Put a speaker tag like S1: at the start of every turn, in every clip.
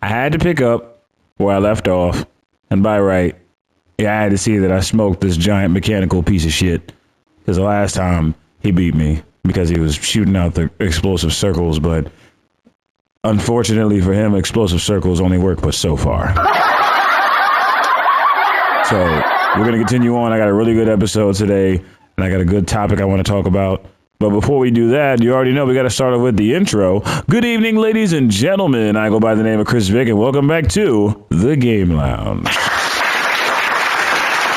S1: I had to pick up where I left off. And by right, yeah, I had to see that I smoked this giant mechanical piece of shit. Because the last time he beat me because he was shooting out the explosive circles. But unfortunately for him, explosive circles only work but so far. So we're going to continue on. I got a really good episode today. And I got a good topic I want to talk about. But before we do that, you already know we got to start off with the intro. Good evening, ladies and gentlemen. I go by the name of Chris Vick, and welcome back to The Game Lounge.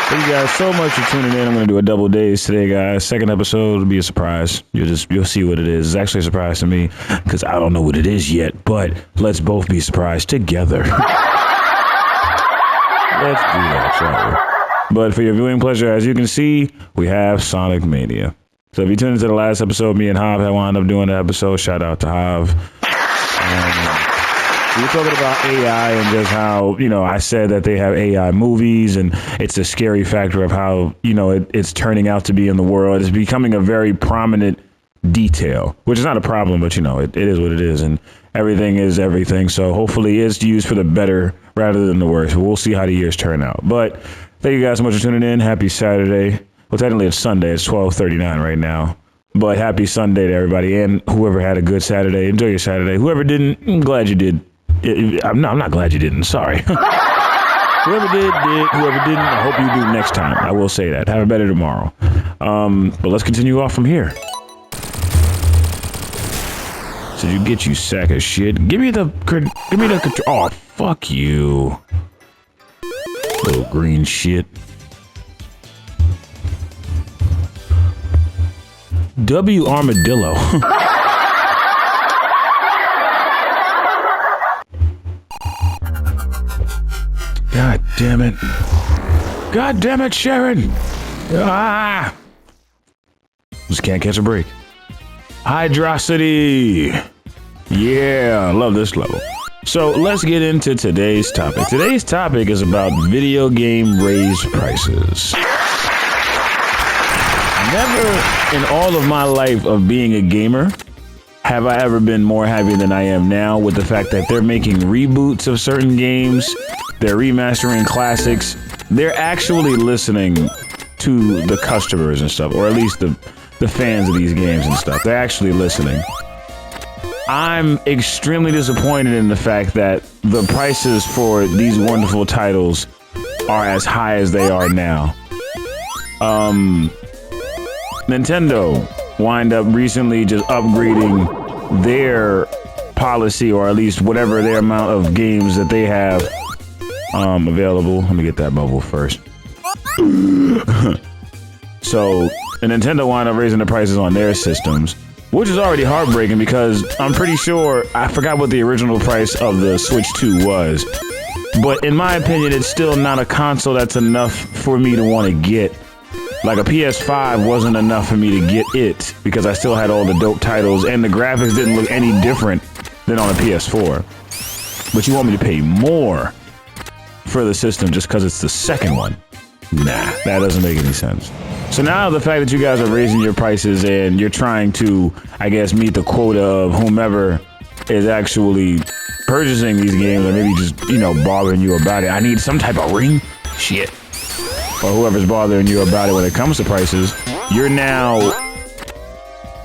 S1: Thank you guys so much for tuning in. I'm going to do a double days today, guys. Second episode will be a surprise. You'll see what it is. It's actually a surprise to me because I don't know what it is yet, but let's both be surprised together. Let's do that, shall we? But for your viewing pleasure, as you can see, we have Sonic Mania. So if you tuned into the last episode, me and Hav had wound up doing the episode. Shout out to Hav. We were talking about AI and just how, I said that they have AI movies and it's a scary factor of how, it's turning out to be in the world. It's becoming a very prominent detail, which is not a problem, but, it is what it is. And everything is everything. So hopefully it's used for the better rather than the worse. We'll see how the years turn out. But thank you guys so much for tuning in. Happy Saturday. Well, technically it's Sunday. It's 12:39 right now. But happy Sunday to everybody. And whoever had a good Saturday, enjoy your Saturday. Whoever didn't, I'm glad you did. I'm not glad you didn't. Sorry. Whoever did. Whoever didn't, I hope you do next time. I will say that. Have a better tomorrow. But let's continue off from here. So you get you sack of shit. Give me the control. Oh, fuck you. Little green shit. W Armadillo. God damn it. God damn it, Sharon. Ah. Just can't catch a break. Hydrosity. Yeah, I love this level. So let's get into today's topic. Today's topic is about video game raised prices. Never in all of my life of being a gamer have I ever been more happy than I am now with the fact that they're making reboots of certain games. They're remastering classics. They're actually listening to the customers and stuff, or at least the fans of these games and stuff. They're actually listening. I'm extremely disappointed in the fact that the prices for these wonderful titles are as high as they are now. Nintendo wind up recently just upgrading their policy, or at least whatever their amount of games that they have available. Let me get that bubble first. So the Nintendo wind up raising the prices on their systems, which is already heartbreaking because I'm pretty sure I forgot what the original price of the Switch 2 was. But in my opinion, it's still not a console that's enough for me to want to get. Like a PS5 wasn't enough for me to get it because I still had all the dope titles and the graphics didn't look any different than on a PS4. But you want me to pay more for the system just because it's the second one? Nah, that doesn't make any sense. So now the fact that you guys are raising your prices and you're trying to, I guess, meet the quota of whomever is actually purchasing these games, or maybe just, bothering you about it. I need some type of ring? Shit. Or whoever's bothering you about it when it comes to prices, you're now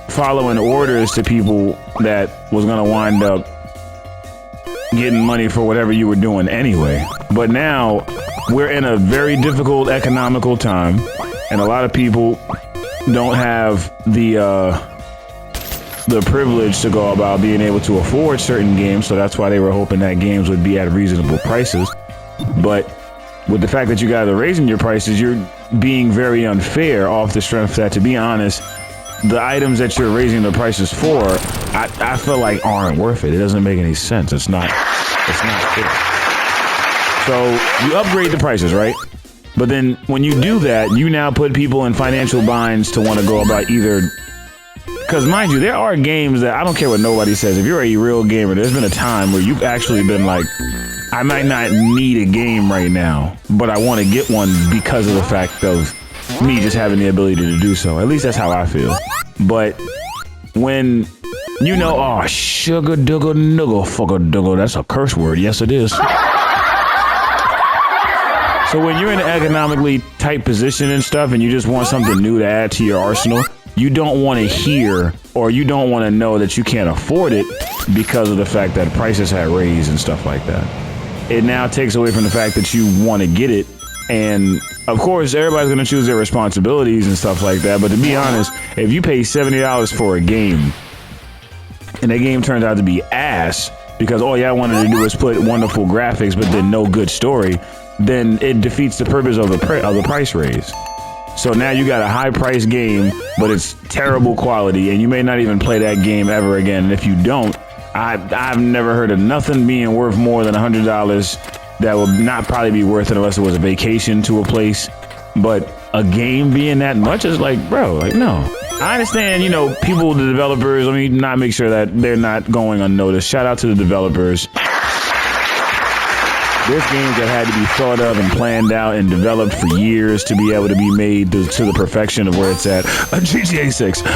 S1: following orders to people that was going to wind up getting money for whatever you were doing anyway. But now we're in a very difficult economical time, and a lot of people don't have the privilege to go about being able to afford certain games, so that's why they were hoping that games would be at reasonable prices. But with the fact that you guys are raising your prices, you're being very unfair off the strength that, to be honest, the items that you're raising the prices for, I feel like aren't worth it. It doesn't make any sense. It's not fair. So you upgrade the prices, right? But then when you do that, you now put people in financial binds to want to go about either. Because mind you, there are games that I don't care what nobody says. If you're a real gamer, there's been a time where you've actually been like, I might not need a game right now, but I want to get one because of the fact of me just having the ability to do so. At least that's how I feel. But when you know, oh, sugar dugger nugger fucker dugger. That's a curse word. Yes, it is. So when you're in an economically tight position and stuff, and you just want something new to add to your arsenal, you don't want to hear, or you don't want to know that you can't afford it because of the fact that prices had raised and stuff like that. It now takes away from the fact that you want to get it. And of course, everybody's going to choose their responsibilities and stuff like that. But to be honest, if you pay $70 for a game and the game turns out to be ass because all y'all wanted to do is put wonderful graphics, but then no good story, then it defeats the purpose of the price raise. So now you got a high price game, but it's terrible quality, and you may not even play that game ever again. And if you don't, I've never heard of nothing being worth more than $100 that would not probably be worth it unless it was a vacation to a place. But a game being that much is like, bro, like, no. I understand, you know, people, the developers, let me not make sure that they're not going unnoticed. Shout out to the developers. There's games that had to be thought of and planned out and developed for years to be able to be made to the perfection of where it's at. GTA 6. But,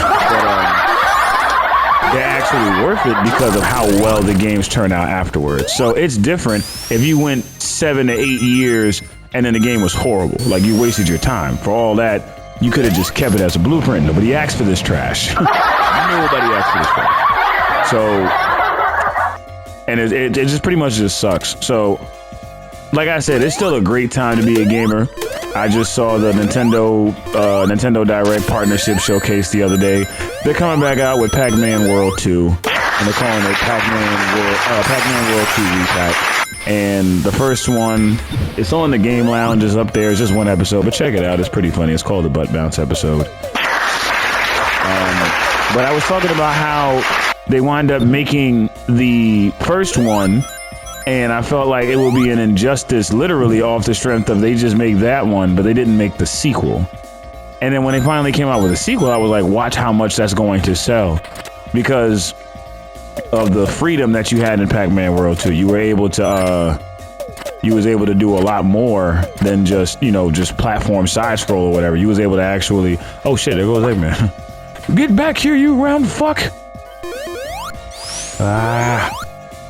S1: they're actually worth it because of how well the games turn out afterwards. So it's different if you went 7 to 8 years and then the game was horrible. Like, you wasted your time. For all that, you could have just kept it as a blueprint. Nobody asked for this trash. Nobody asked for this trash. So, and it just pretty much just sucks. So, like I said, it's still a great time to be a gamer. I just saw the Nintendo Direct partnership showcase the other day. They're coming back out with Pac-Man World 2, and they're calling it Pac-Man World 2 Repack. And the first one, it's on the Game Lounge, is up there. It's just one episode, but check it out. It's pretty funny. It's called the Butt Bounce episode. But I was talking about how they wind up making the first one, and I felt like it would be an injustice literally off the strength of they just make that one, but they didn't make the sequel. And then when they finally came out with a sequel, I was like, watch how much that's going to sell. Because of the freedom that you had in Pac-Man World 2. You were able to do a lot more than just, you know, just platform side scroll or whatever. You was able to actually, oh shit, there goes Eggman. Get back here, you round fuck.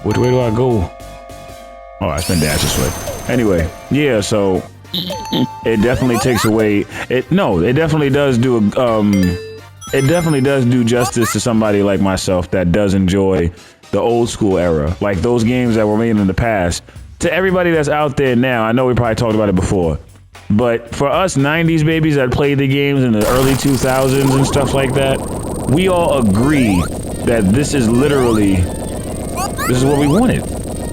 S1: Which way do I go? Oh, I spent dash this way. Anyway, yeah, so it definitely takes away it definitely does do justice to somebody like myself that does enjoy the old school era. Like those games that were made in the past. To everybody that's out there now, I know we probably talked about it before, but for us 90s babies that played the games in the early 2000s and stuff like that, we all agree that this is what we wanted.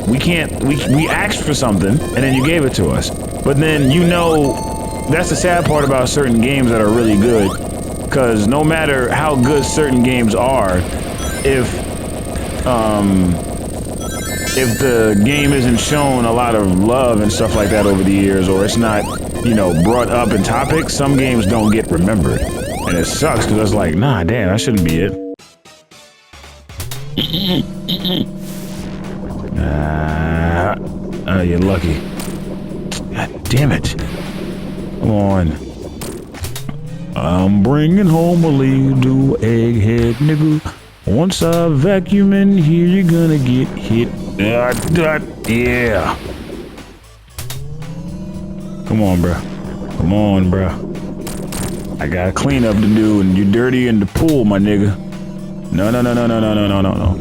S1: We asked for something and then you gave it to us. But then, you know, that's the sad part about certain games that are really good. Because no matter how good certain games are, if the game isn't shown a lot of love and stuff like that over the years, or it's not, you know, brought up in topics, some games don't get remembered. And it sucks because it's like, nah, damn, that shouldn't be it. You're lucky. God damn it. Come on. I'm bringing home a little egghead nigga. Once I vacuum in here, you're gonna get hit. Yeah. Come on, bro. Come on, bro. I got cleanup to do, and you're dirty in the pool, my nigga. No.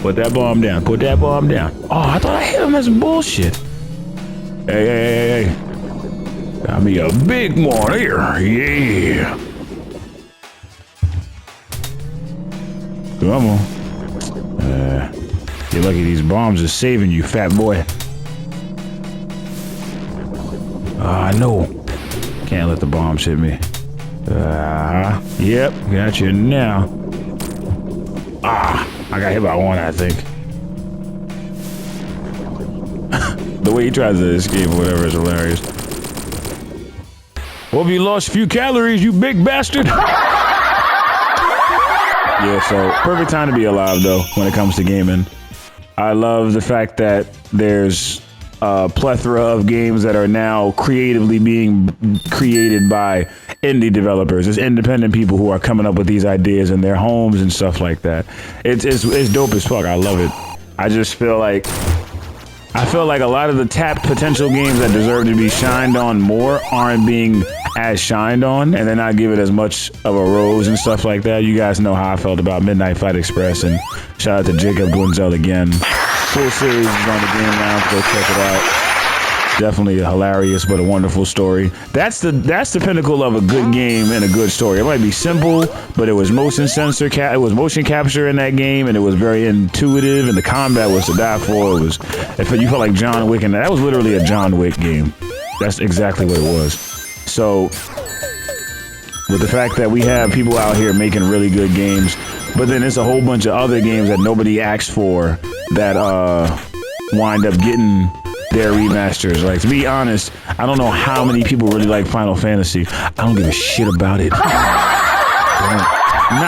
S1: Put that bomb down. Put that bomb down. Oh, I thought I hit him. That's bullshit. Hey. Got me a big one here. Yeah. Come on. You're lucky these bombs are saving you, fat boy. No. Can't let the bombs hit me. Yep, got you now. I got hit by one, I think. The way he tries to escape or whatever is hilarious. Hope you lost a few calories, you big bastard. Yeah, so perfect time to be alive, though, when it comes to gaming. I love the fact that there's plethora of games that are now creatively being created by indie developers. It's independent people who are coming up with these ideas in their homes and stuff like that. It's dope as fuck. I love it. I just feel like a lot of the tapped potential games that deserve to be shined on more aren't being as shined on, and they're not given as much of a rose and stuff like that. You guys know how I felt about Midnight Fight Express, and shout out to Jacob Gwinzel again. Full series is on the Game Lounge. Go check it out. Definitely a hilarious but a wonderful story. That's the pinnacle of a good game and a good story. It might be simple, but it was motion capture in that game, and it was very intuitive, and the combat was to die for. You felt like John Wick, and that was literally a John Wick game. That's exactly what it was. So, with the fact that we have people out here making really good games, but then there's a whole bunch of other games that nobody asked for that wind up getting their remasters. Like, to be honest, I don't know how many people really like Final Fantasy. I don't give a shit about it. Not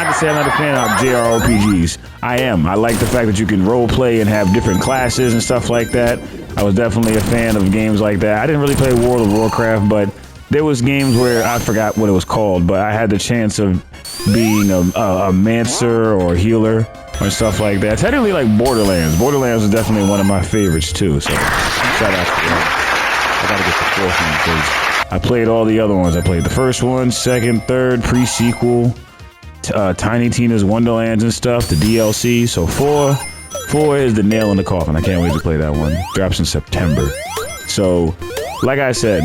S1: to say I'm not a fan of JRPGs. I am. I like the fact that you can role play and have different classes and stuff like that. I was definitely a fan of games like that. I didn't really play World of Warcraft, but there was games where I forgot what it was called, but I had the chance of being a mancer or a healer and stuff like that. Technically, like Borderlands. Borderlands is definitely one of my favorites too. So shout out to that. I gotta get the fourth one, please. I played all the other ones. I played the first one, second, third, pre-sequel, Tiny Tina's Wonderlands and stuff, the DLC. So four is the nail in the coffin. I can't wait to play that one. Drops in September. So, like I said,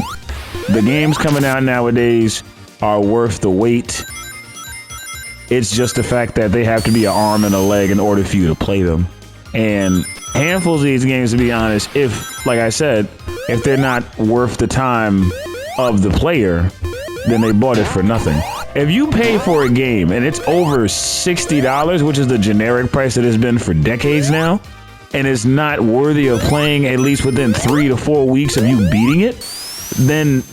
S1: the games coming out nowadays are worth the wait. It's just the fact that they have to be an arm and a leg in order for you to play them. And handfuls of these games, to be honest, if, like I said, if they're not worth the time of the player, then they bought it for nothing. If you pay for a game and it's over $60, which is the generic price that has been for decades now, and it's not worthy of playing at least within 3 to 4 weeks of you beating it, then,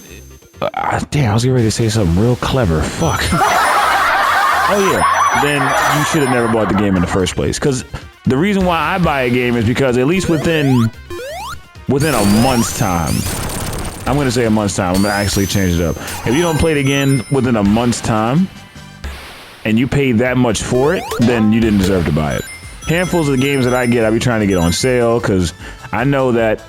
S1: damn, I was getting ready to say something real clever. Fuck. Oh yeah, then you should have never bought the game in the first place. Because the reason why I buy a game is because at least within a month's time, I'm going to say a month's time, I'm going to actually change it up. If you don't play it again within a month's time, and you paid that much for it, then you didn't deserve to buy it. Handfuls of the games that I get, I be trying to get on sale, because I know that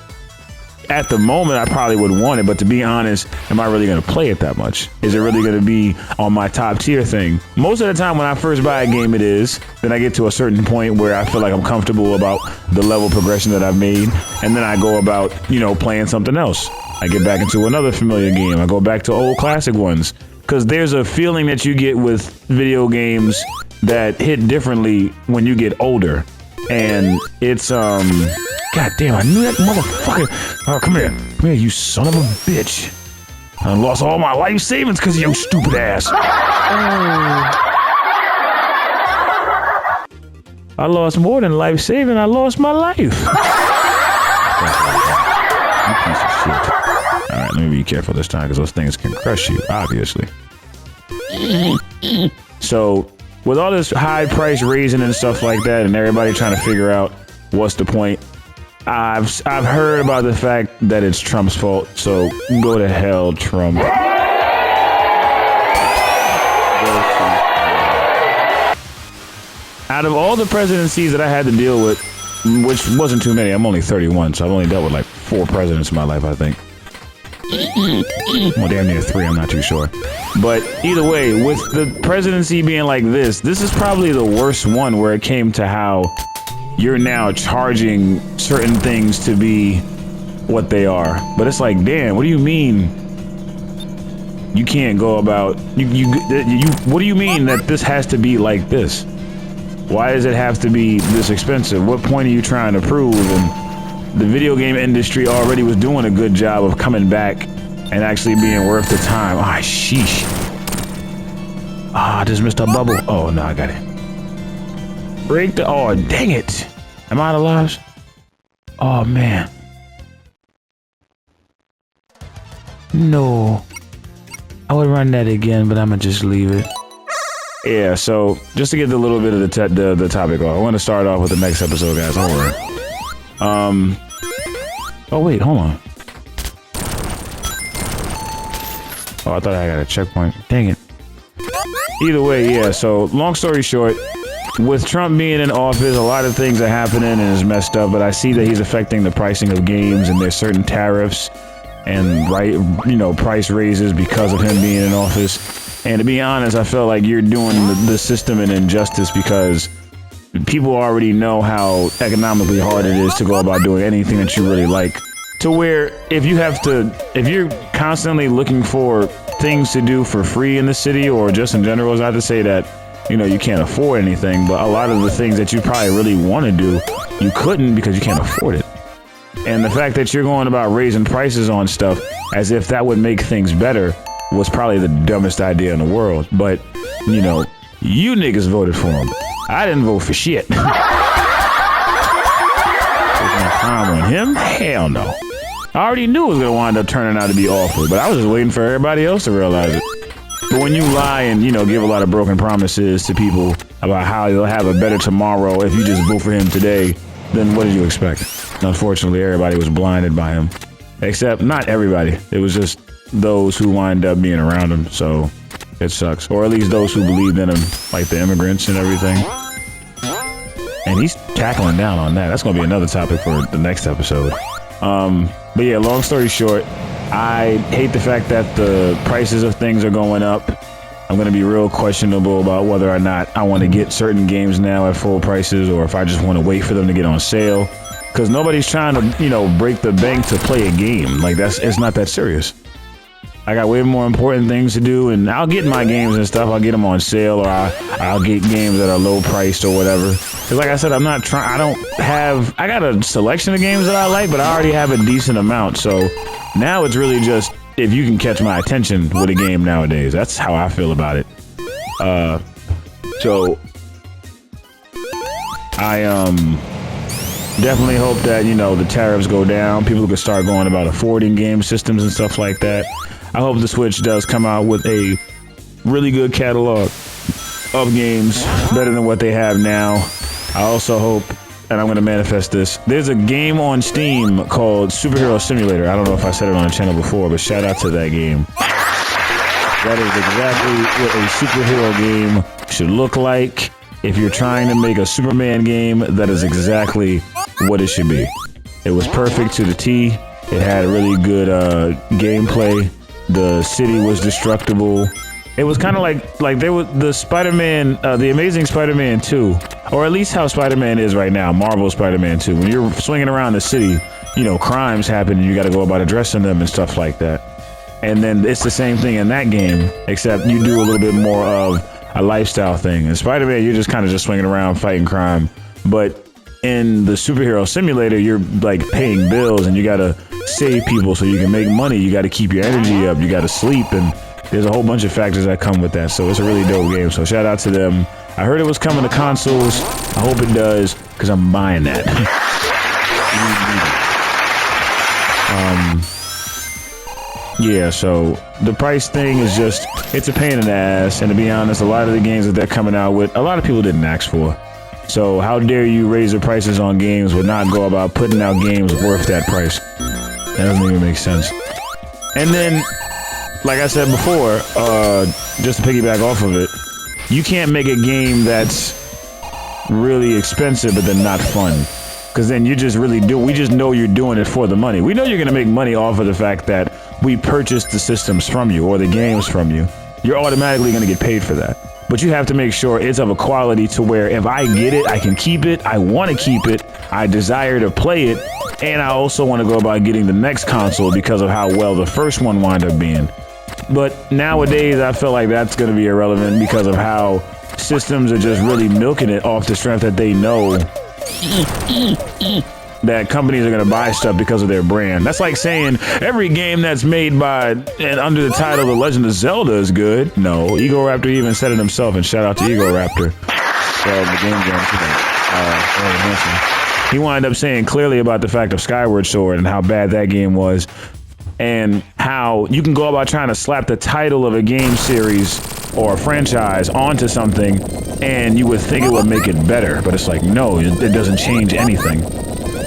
S1: at the moment I probably would want it, but to be honest, am I really going to play it that much? Is it really going to be on my top tier thing? Most of the time when I first buy a game, it is. Then I get to a certain point where I feel like I'm comfortable about the level of progression that I've made, and then I go about, playing something else. I get back into another familiar game. I go back to old classic ones, because there's a feeling that you get with video games that hit differently when you get older. And it's, God damn, I knew that motherfucker. Oh, come here. Come here, you son of a bitch. I lost all my life savings because of your stupid ass. I lost more than life saving. I lost my life. You piece of shit. All right, let me be careful this time because those things can crush you, obviously. So, with all this high price raising and stuff like that, and everybody trying to figure out what's the point, I've heard about the fact that it's Trump's fault. So go to hell, Trump. Out of all the presidencies that I had to deal with, which wasn't too many, I'm only 31, so I've only dealt with like 4 presidents in my life, I think. Well, damn near 3, I'm not too sure. But either way, with the presidency being like this is probably the worst one, where it came to how you're now charging certain things to be what they are. But it's like, damn, what do you mean you can't go about what do you mean that this has to be like this? Why does it have to be this expensive? What point are you trying to prove? And the video game industry already was doing a good job of coming back and actually being worth the time. Ah, sheesh. Ah, I just missed a bubble. Oh, no, I got it. Break the... Oh, dang it. Am I out of lives? Oh, man. No. I would run that again, but I'm going to just leave it. Yeah, so just to get a little bit of the topic off, I want to start off with the next episode, guys. Don't worry. Oh wait, hold on. Oh, I thought I got a checkpoint. Dang it. Either way, yeah, so long story short, with Trump being in office, a lot of things are happening and is messed up, but I see that he's affecting the pricing of games, and there's certain tariffs and price raises because of him being in office. And to be honest, I feel like you're doing the system an injustice because people already know how economically hard it is to go about doing anything that you really like. To where if you're constantly looking for things to do for free in the city or just in general, is not to say that, you can't afford anything, but a lot of the things that you probably really want to do, you couldn't because you can't afford it. And the fact that you're going about raising prices on stuff as if that would make things better was probably the dumbest idea in the world. But, you niggas voted for him. I didn't vote for shit. Taking time on him? Hell no. I already knew it was going to wind up turning out to be awful, but I was just waiting for everybody else to realize it. But when you lie and, give a lot of broken promises to people about how you'll have a better tomorrow if you just vote for him today, then what did you expect? Unfortunately, everybody was blinded by him. Except not everybody. It was just those who wind up being around him, so it sucks. Or at least those who believed in him, like the immigrants and everything. And he's tackling down on that. That's going to be another topic for the next episode. But yeah, long story short, I hate the fact that the prices of things are going up. I'm going to be real questionable about whether or not I want to get certain games now at full prices or if I just want to wait for them to get on sale. Because nobody's trying to, break the bank to play a game. Like, it's not that serious. I got way more important things to do, and I'll get my games and stuff. I'll get them on sale, or I'll get games that are low priced or whatever. Because like I said, I got a selection of games that I like, but I already have a decent amount. So now it's really just if you can catch my attention with a game nowadays. That's how I feel about it. So I definitely hope that, the tariffs go down. People can start going about affording game systems and stuff like that. I hope the Switch does come out with a really good catalog of games, better than what they have now. I also hope, and I'm going to manifest this, there's a game on Steam called Superhero Simulator. I don't know if I said it on the channel before, but shout out to that game. That is exactly what a superhero game should look like. If you're trying to make a Superman game, that is exactly what it should be. It was perfect to the T. It had really good gameplay. The city was destructible. It was kind of like there was the Spider-Man, the Amazing Spider-Man 2, or at least how Spider-Man is right now, Marvel Spider-Man 2. When you're swinging around the city, crimes happen and you got to go about addressing them and stuff like that. And then it's the same thing in that game, except you do a little bit more of a lifestyle thing. In Spider-Man, you're just kind of just swinging around fighting crime. But in the Superhero Simulator, you're like paying bills and you got to save people so you can make money. You got to keep your energy up. You got to sleep. And there's a whole bunch of factors that come with that. So it's a really dope game. So shout out to them. I heard it was coming to consoles. I hope it does because I'm buying that. Yeah, so the price thing is just, it's a pain in the ass. And to be honest, a lot of the games that they're coming out with, a lot of people didn't ask for. So how dare you raise the prices on games but not go about putting out games worth that price? That doesn't even make sense. And then, like I said before, just to piggyback off of it, you can't make a game that's really expensive but then not fun. Because then you just we just know you're doing it for the money. We know you're going to make money off of the fact that we purchased the systems from you or the games from you. You're automatically going to get paid for that. But you have to make sure it's of a quality to where if I get it, I can keep it, I want to keep it, I desire to play it, and I also want to go about getting the next console because of how well the first one wound up being. But nowadays, I feel like that's going to be irrelevant because of how systems are just really milking it off the strength that they know that companies are going to buy stuff because of their brand. That's like saying every game that's made by and under the title The Legend of Zelda is good. No, Ego Raptor even said it himself, and shout out to Ego Raptor. The game he wound up saying clearly about the fact of Skyward Sword and how bad that game was, and how you can go about trying to slap the title of a game series or a franchise onto something and you would think it would make it better, but it's like, no, it doesn't change anything.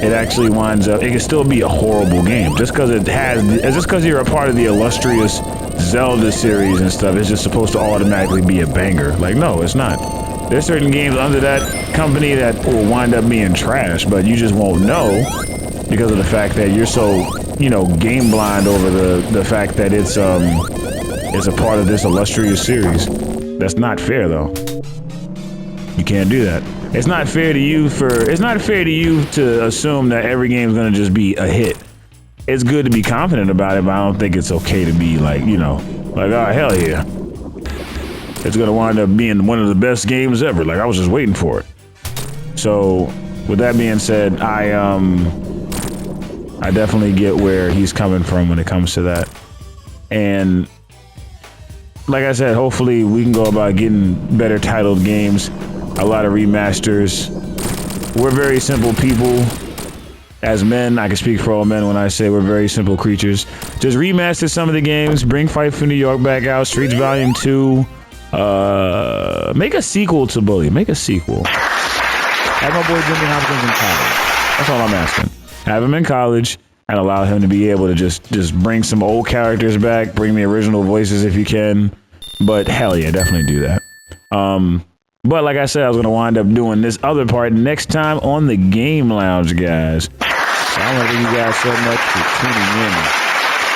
S1: it actually winds up, it can still be a horrible game. Just because you're a part of the illustrious Zelda series and stuff, it's just supposed to automatically be a banger. Like, no, it's not. There's certain games under that company that will wind up being trash, but you just won't know because of the fact that you're so, game blind over the fact that it's a part of this illustrious series. That's not fair, though. You can't do that. It's not fair to you to assume that every game's gonna just be a hit. It's good to be confident about it, but I don't think it's okay to be like, oh, hell yeah. It's gonna wind up being one of the best games ever. Like, I was just waiting for it. So, with that being said, I definitely get where he's coming from when it comes to that. And like I said, hopefully we can go about getting better titled games, a lot of remasters. We're very simple people. As men, I can speak for all men when I say we're very simple creatures. Just remaster some of the games, bring Fight for New York back out, Streets Volume 2. Make a sequel to Bully. Make a sequel. Have my boy Jimmy Hopkins in college. That's all I'm asking. Have him in college and allow him to be able to just bring some old characters back, bring the original voices if you can. But hell yeah, definitely do that. But like I said, I was gonna wind up doing this other part next time on the Game Lounge, guys. So I want to thank you guys so much for tuning in.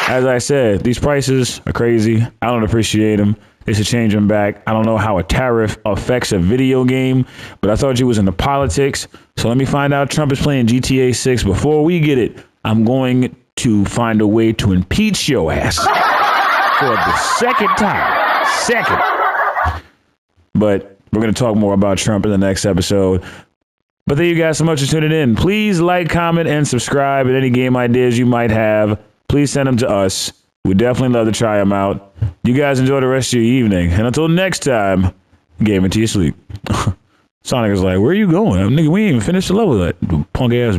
S1: As I said, these prices are crazy. I don't appreciate them. They should change them back. I don't know how a tariff affects a video game, but I thought you was into politics. So let me find out Trump is playing GTA 6. Before we get it, I'm going to find a way to impeach your ass for the second time. But we're going to talk more about Trump in the next episode. But thank you guys so much for tuning in. Please like, comment, and subscribe. And any game ideas you might have, please send them to us. We'd definitely love to try them out. You guys enjoy the rest of your evening. And until next time, game into your sleep. Sonic is like, where are you going? Nigga, we ain't even finished the level. That punk ass